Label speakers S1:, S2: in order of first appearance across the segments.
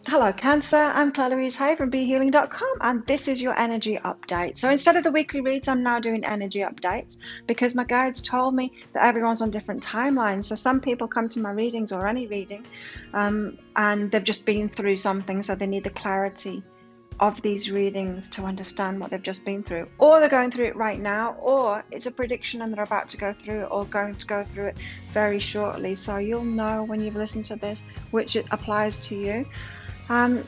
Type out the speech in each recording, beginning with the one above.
S1: Hello, Cancer. I'm Claire Louise Hay from BeHealing.com, and this is your energy update. So instead of the weekly reads, I'm now doing energy updates because my guides told me that everyone's on different timelines. So some people come to my readings or any reading, and they've just been through something, so they need the clarity of these readings to understand what they've just been through, or they're going through it right now, or it's a prediction and they're about to go through it or going to go through it very shortly. So you'll know when you've listened to this which it applies to you.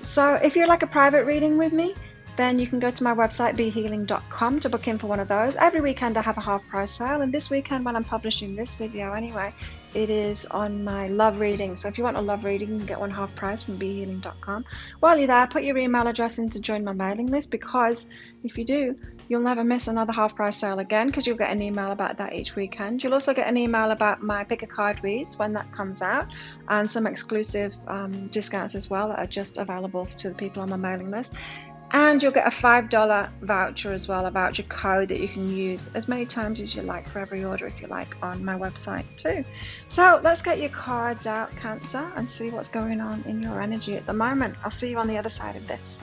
S1: So if you'd like a private reading with me, then you can go to my website BeHealing.com to book in for one of those. Every weekend I have a half price sale, and this weekend when I'm publishing this video anyway, it is on my love reading. So if you want a love reading, you can get one half price from BeHealing.com. While you're there, put your email address in to join my mailing list, because if you do, you'll never miss another half price sale again, because you'll get an email about that each weekend. You'll also get an email about my pick a card reads when that comes out, and some exclusive discounts as well that are just available to the people on my mailing list. And you'll get a $5 voucher as well, a voucher code that you can use as many times as you like for every order, if you like, on my website too. So let's get your cards out, Cancer, and see what's going on in your energy at the moment. I'll see you on the other side of this.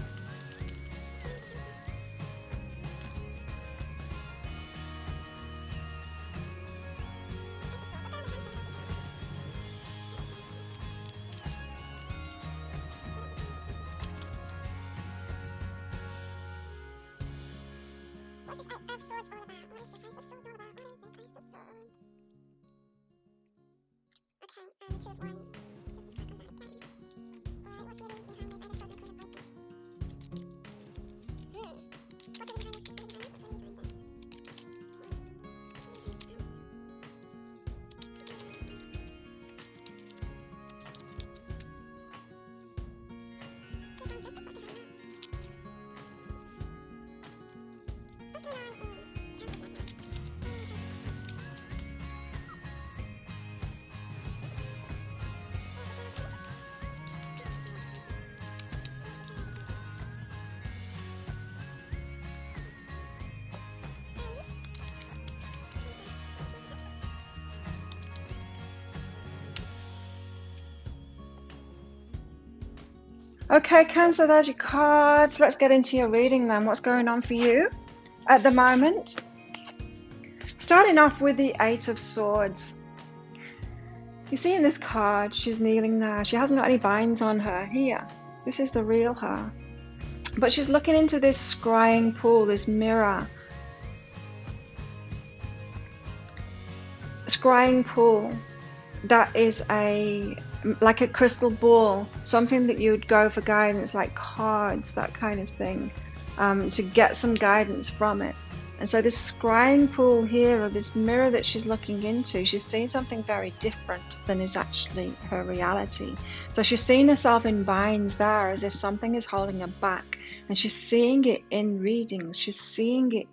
S1: Okay, Cancer, there's your cards. Let's get into your reading then. What's going on for you at the moment? Starting off with the Eight of Swords. You see in this card, she's kneeling there. She hasn't got any binds on her here. This is the real her. But she's looking into this scrying pool, this mirror. Scrying pool. That is like a crystal ball, something that you would go for guidance, like cards, that kind of thing, to get some guidance from it. And so this scrying pool here, or this mirror that she's looking into, she's seeing something very different than is actually her reality. So she's seeing herself in binds there, as if something is holding her back, and she's seeing it in readings. She's seeing it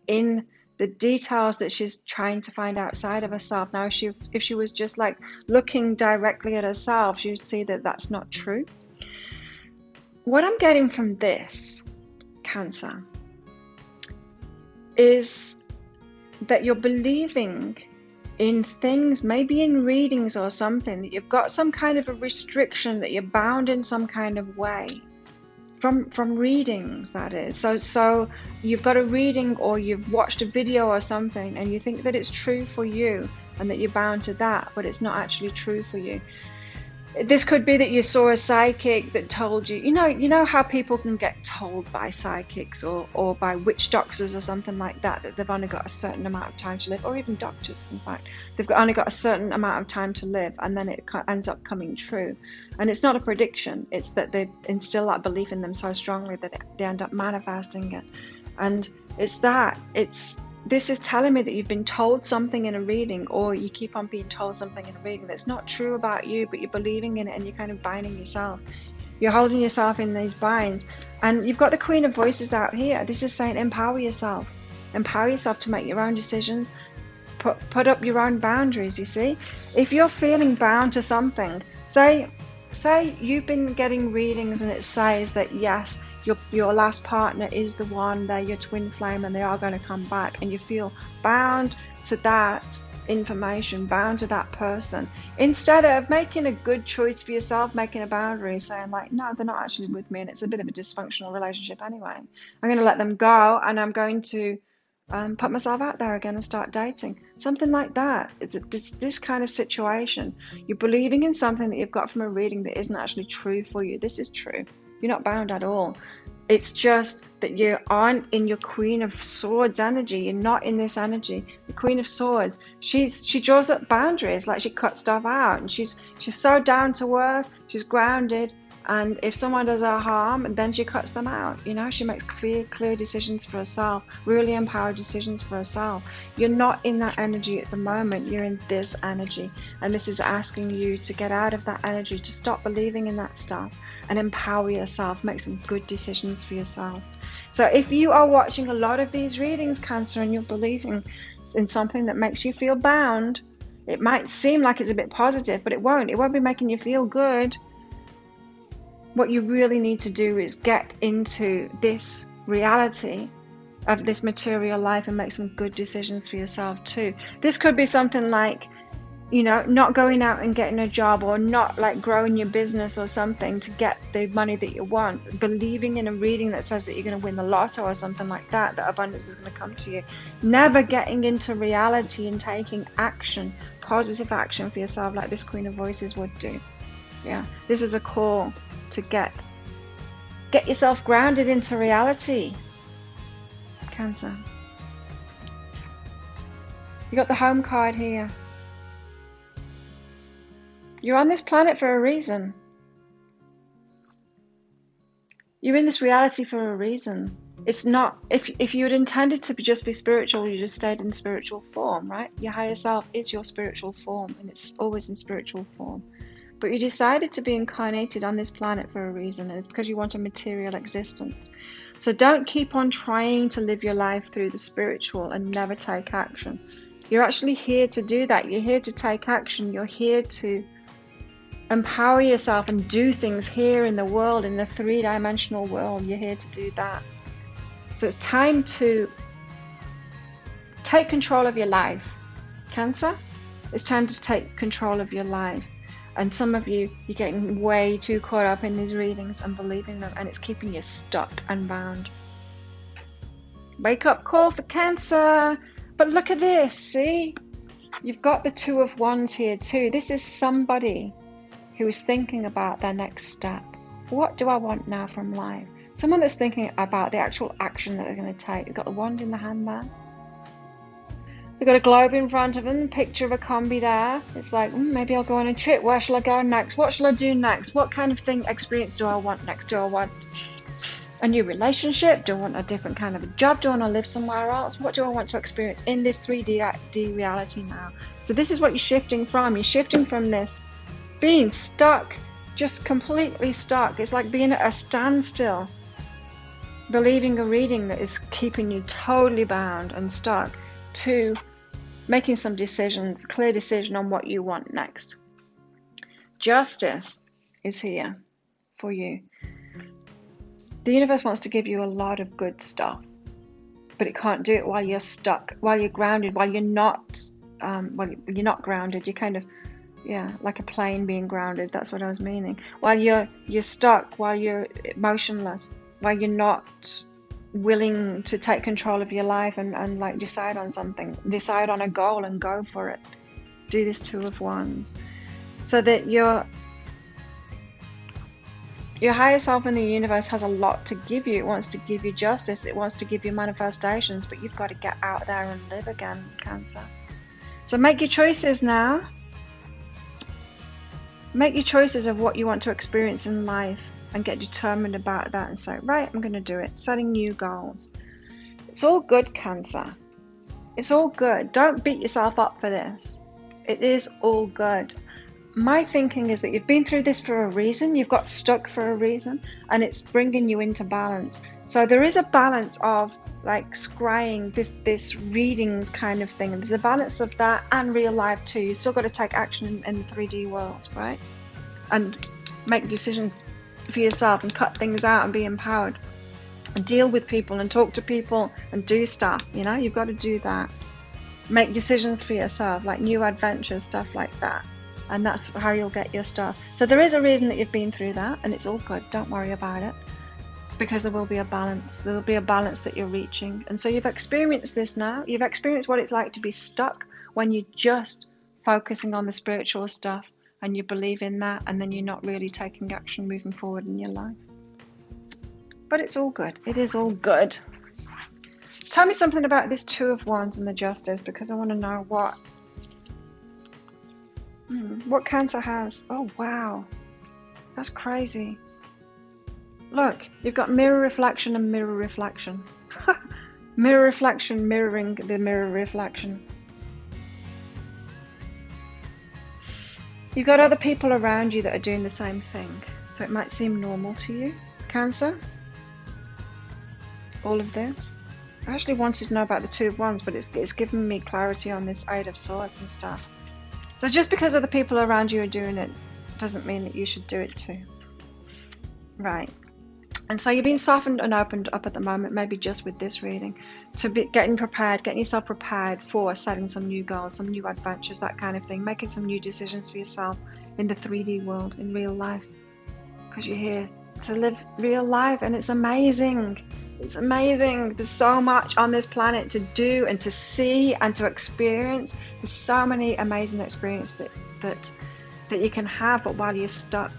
S1: in the details that she's trying to find outside of herself. Now, if she was just like looking directly at herself, she would see that that's not true. What I'm getting from this, Cancer, is that you're believing in things, maybe in readings or something, that you've got some kind of a restriction, that you're bound in some kind of way. From readings, that is. So you've got a reading, or you've watched a video or something, and you think that it's true for you and that you're bound to that, but it's not actually true for you. This could be that you saw a psychic that told you, you know how people can get told by psychics or by witch doctors or something like that, that they've only got a certain amount of time to live, or even doctors, in fact. They've only got a certain amount of time to live, and then it ends up coming true. And it's not a prediction, it's that they instill that belief in them so strongly that they end up manifesting it. And this is telling me that you've been told something in a reading, or you keep on being told something in a reading that's not true about you, but you're believing in it, and you're kind of binding yourself. You're holding yourself in these binds. And you've got the Queen of Voices out here. This is saying empower yourself. Empower yourself to make your own decisions. Put up your own boundaries, you see. If you're feeling bound to something, say you've been getting readings and it says that yes, your last partner is the one, they're your twin flame and they are going to come back, and you feel bound to that information, bound to that person, instead of making a good choice for yourself, making a boundary, saying like, no, they're not actually with me and it's a bit of a dysfunctional relationship anyway. I'm going to let them go and I'm going to put myself out there again and start dating. Something like that. It's this kind of situation. You're believing in something that you've got from a reading that isn't actually true for you. This is true. You're not bound at all. It's just that you aren't in your Queen of Swords energy. You're not in this energy. The Queen of Swords, she draws up boundaries, like she cuts stuff out, and she's so down to earth. She's grounded, and if someone does her harm, then she cuts them out. You know, she makes clear decisions for herself, really empowered decisions for herself. You're not in that energy at the moment. You're in this energy, and this is asking you to get out of that energy, to stop believing in that stuff, and empower yourself, make some good decisions for yourself. So if you are watching a lot of these readings, Cancer, and you're believing in something that makes you feel bound, it might seem like it's a bit positive, but it won't. It won't be making you feel good. What you really need to do is get into this reality of this material life and make some good decisions for yourself too. This could be something like, you know, not going out and getting a job, or not like growing your business or something to get the money that you want. Believing in a reading that says that you're going to win the lotto or something like that, that abundance is going to come to you. Never getting into reality and taking action, positive action for yourself, like this Queen of Voices would do. Yeah, this is a call to get yourself grounded into reality, Cancer. You got the Home card here. You're on this planet for a reason. You're in this reality for a reason. It's not, if you had intended to just be spiritual, you just stayed in spiritual form, right? Your higher self is your spiritual form, and it's always in spiritual form. But you decided to be incarnated on this planet for a reason, and it's because you want a material existence. So don't keep on trying to live your life through the spiritual and never take action. You're actually here to do that. You're here to take action. You're here to empower yourself and do things here in the world, in the three-dimensional world. You're here to do that. So it's time to take control of your life, Cancer. It's time to take control of your life. And some of you, you're getting way too caught up in these readings and believing them, and it's keeping you stuck and bound. Wake up call for Cancer. But look at this, see? You've got the Two of Wands here too. This is somebody who is thinking about their next step. What do I want now from life? Someone that's thinking about the actual action that they're going to take. They've got the wand in the hand there. They've got a globe in front of them, picture of a combi there. It's like, maybe I'll go on a trip. Where shall I go next? What shall I do next? What kind of experience do I want next? Do I want a new relationship? Do I want a different kind of a job? Do I want to live somewhere else? What do I want to experience in this 3D reality now? So this is what you're shifting from. You're shifting from this being stuck, just completely stuck. It's like being at a standstill, believing a reading that is keeping you totally bound and stuck, to making some decisions, clear decision on what you want next. Justice is here for you. The universe wants to give you a lot of good stuff, but it can't do it while you're stuck, while you're grounded, while you're not, you're not grounded. You're kind of, like a plane being grounded. That's what I was meaning. While you're stuck, while you're motionless, while you're not willing to take control of your life and like decide on something, decide on a goal and go for it. Do this Two of Wands, so that your higher self in the universe has a lot to give you. It wants to give you justice. It wants to give you manifestations, but you've got to get out there and live again, Cancer. So make your choices now. Make your choices of what you want to experience in life, and get determined about that and say, right, I'm going to do it. Setting new goals. It's all good, Cancer. It's all good. Don't beat yourself up for this. It is all good. My thinking is that you've been through this for a reason. You've got stuck for a reason, and it's bringing you into balance. So there is a balance of like scrying, this readings kind of thing. And there's a balance of that and real life too. You've still got to take action in the 3D world, right? And make decisions for yourself and cut things out and be empowered and deal with people and talk to people and do stuff. You've got to do that. make decisions for yourself, like new adventures, stuff like that. And that's how you'll get your stuff. So there is a reason that you've been through that, and it's all good. Don't worry about it, because there will be a balance. There will be a balance that you're reaching. And so you've experienced this now. You've experienced what it's like to be stuck when you're just focusing on the spiritual stuff and you believe in that, and then you're not really taking action moving forward in your life. But it's all good. It is all good. Tell me something about this Two of Wands and the Justice, because I want to know what Cancer has. Oh, wow. That's crazy. Look, you've got mirror reflection and mirror reflection. Mirror reflection mirroring the mirror reflection. You've got other people around you that are doing the same thing. So it might seem normal to you, Cancer. All of this. I actually wanted to know about the Two of Wands, but it's given me clarity on this Eight of Swords and stuff. So just because other people around you are doing it doesn't mean that you should do it too. Right. And so you're being softened and opened up at the moment, maybe just with this reading, to be getting yourself prepared for setting some new goals, some new adventures, that kind of thing, making some new decisions for yourself in the 3D world, in real life. Because you're here to live real life, and it's amazing. It's amazing. There's so much on this planet to do and to see and to experience. There's so many amazing experiences that you can have, but while you're stuck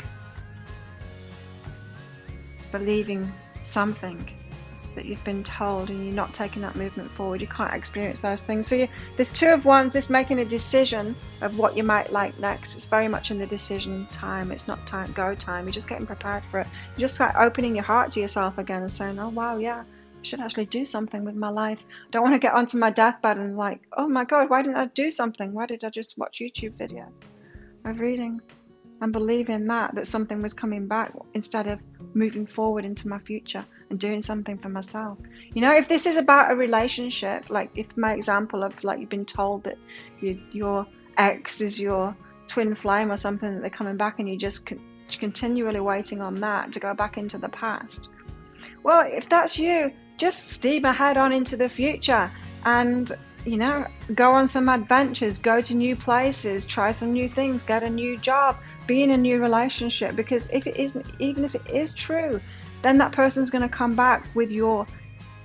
S1: believing something that you've been told and you're not taking that movement forward, you can't experience those things. So this Two of Wands, this making a decision of what you might like next, it's very much in the decision time. It's not go time. You're just getting prepared for it. You're just like opening your heart to yourself again and saying, oh wow, yeah, I should actually do something with my life. I don't want to get onto my deathbed and like, oh my god, why didn't I do something? Why did I just watch YouTube videos of readings and believe in that something was coming back, instead of moving forward into my future and doing something for myself? You know, if this is about a relationship, like if my example of like you've been told that your ex is your twin flame or something, that they're coming back and you just continually waiting on that to go back into the past. Well, if that's you, just steam ahead on into the future and, you know, go on some adventures, go to new places, try some new things, get a new job, be in a new relationship. Because if it isn't, even if it is true, then that person's going to come back with your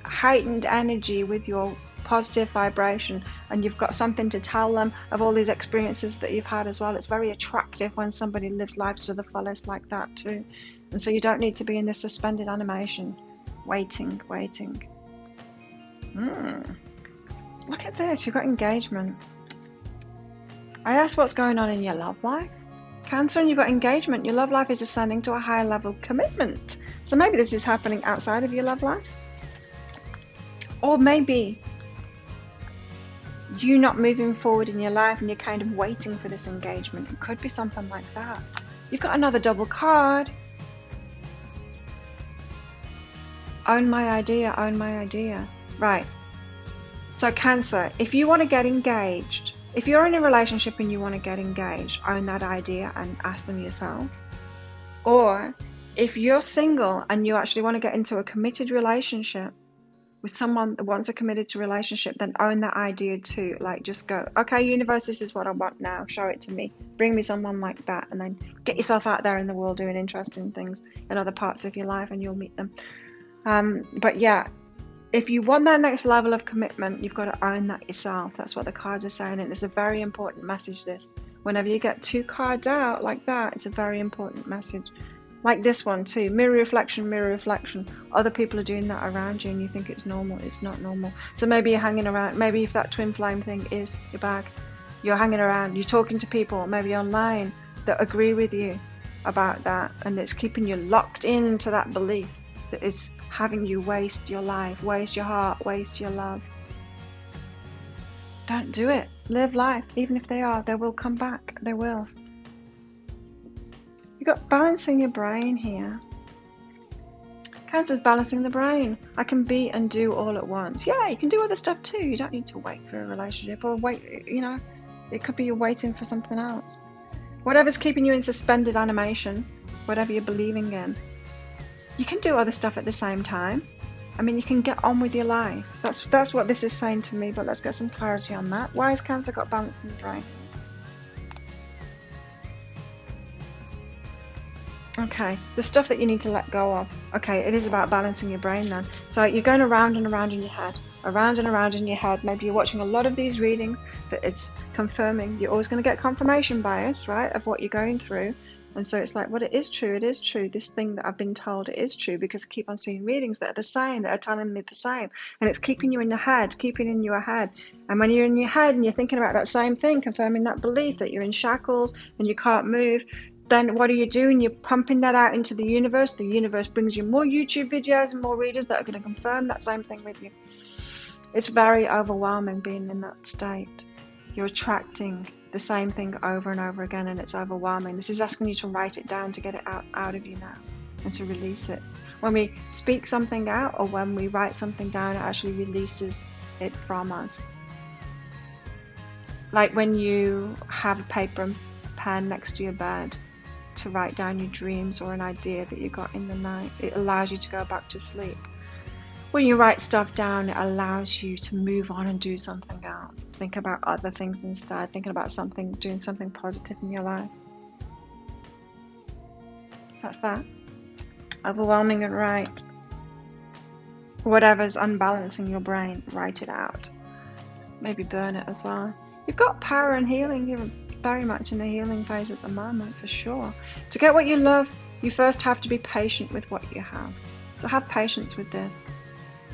S1: heightened energy, with your positive vibration, and you've got something to tell them of all these experiences that you've had as well. It's very attractive when somebody lives life to the fullest like that too. And so you don't need to be in this suspended animation, waiting. Look at this, you've got engagement. I asked what's going on in your love life, Cancer, and you've got engagement. Your love life is ascending to a higher level of commitment. So maybe this is happening outside of your love life. Or maybe you not moving forward in your life and you're kind of waiting for this engagement. It could be something like that. You've got another double card. Own my idea, own my idea. Right. So Cancer, if you want to get engaged, if you're in a relationship and you want to get engaged, own that idea and ask them yourself. Or if you're single and you actually want to get into a committed relationship with someone that wants a committed to relationship, then own that idea too. Like just go, okay, universe, this is what I want now. Show it to me. Bring me someone like that. And then get yourself out there in the world doing interesting things in other parts of your life and you'll meet them. But yeah, if you want that next level of commitment, you've got to own that yourself. That's what the cards are saying. And it's a very important message, this. Whenever you get two cards out like that, it's a very important message. Like this one too. Mirror reflection, mirror reflection. Other people are doing that around you and you think it's normal. It's not normal. So maybe you're hanging around. Maybe if that twin flame thing is your bag, you're hanging around. You're talking to people, maybe online, that agree with you about that. And it's keeping you locked into that belief that is having you waste your life, waste your heart, waste your love. Don't do it. Live life. Even if they will come back. They will. You've got balancing your brain here. Cancer's balancing the brain. I can be and do all at once. Yeah, you can do other stuff too. You don't need to wait for a relationship or wait, you know, it could be you're waiting for something else. Whatever's keeping you in suspended animation, whatever you're believing in, you can do other stuff at the same time. I mean, you can get on with your life. That's what this is saying to me, but let's get some clarity on that. Why has Cancer got balance in the brain? Okay, the stuff that you need to let go of. Okay, it is about balancing your brain then. So you're going around and around in your head, around and around in your head. Maybe you're watching a lot of these readings that it's confirming. You're always going to get confirmation bias, right, of what you're going through. And so it's like, well, it is true. This thing that I've been told, it is true, because I keep on seeing readings that are the same, that are telling me the same. And it's keeping you in your head, keeping in your head. And when you're in your head and you're thinking about that same thing, confirming that belief that you're in shackles and you can't move, then what are you doing? You're pumping that out into the universe. The universe brings you more YouTube videos and more readers that are going to confirm that same thing with you. It's very overwhelming being in that state. You're attracting the same thing over and over again, and it's overwhelming. This is asking you to write it down, to get it out of you now, and to release it. When we speak something out, or when we write something down, it actually releases it from us. Like when you have a paper and pen next to your bed to write down your dreams or an idea that you got in the night, it allows you to go back to sleep. When you write stuff down, it allows you to move on and do something else. Think about other things instead, thinking about something, doing something positive in your life. That's that. Overwhelming and right. Whatever's unbalancing your brain, write it out. Maybe burn it as well. You've got power and healing. You're very much in the healing phase at the moment, for sure. To get what you love, you first have to be patient with what you have. So have patience with this.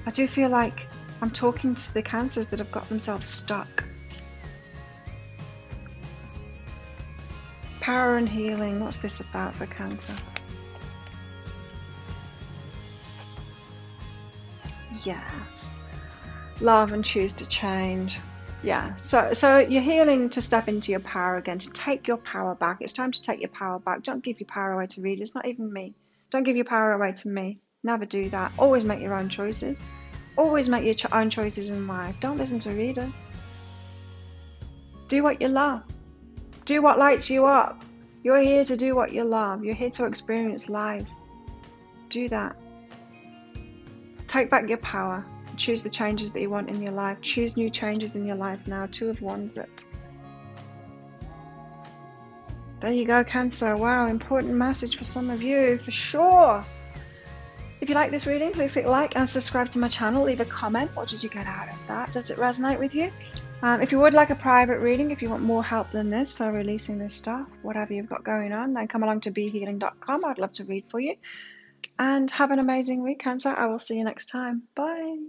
S1: I do feel like I'm talking to the Cancers that have got themselves stuck. Power and healing. What's this about for Cancer? Yes. Love and choose to change. Yeah, so you're healing to step into your power again, to take your power back. It's time to take your power back. Don't give your power away to readers, not even me. Don't give your power away to me. Never do that. Always make your own choices. Always make your own choices in life. Don't listen to readers. Do what you love. Do what lights you up. You're here to do what you love. You're here to experience life. Do that. Take back your power. Choose the changes that you want in your life. Choose new changes in your life now. 2 of Wands it. There you go, Cancer. Wow, important message for some of you, for sure. If you like this reading, please click like and subscribe to my channel. Leave a comment. What did you get out of that? Does it resonate with you? If you would like a private reading, if you want more help than this for releasing this stuff, whatever you've got going on, then come along to BeHealing.com. I'd love to read for you. And have an amazing week, Cancer. I will see you next time. Bye.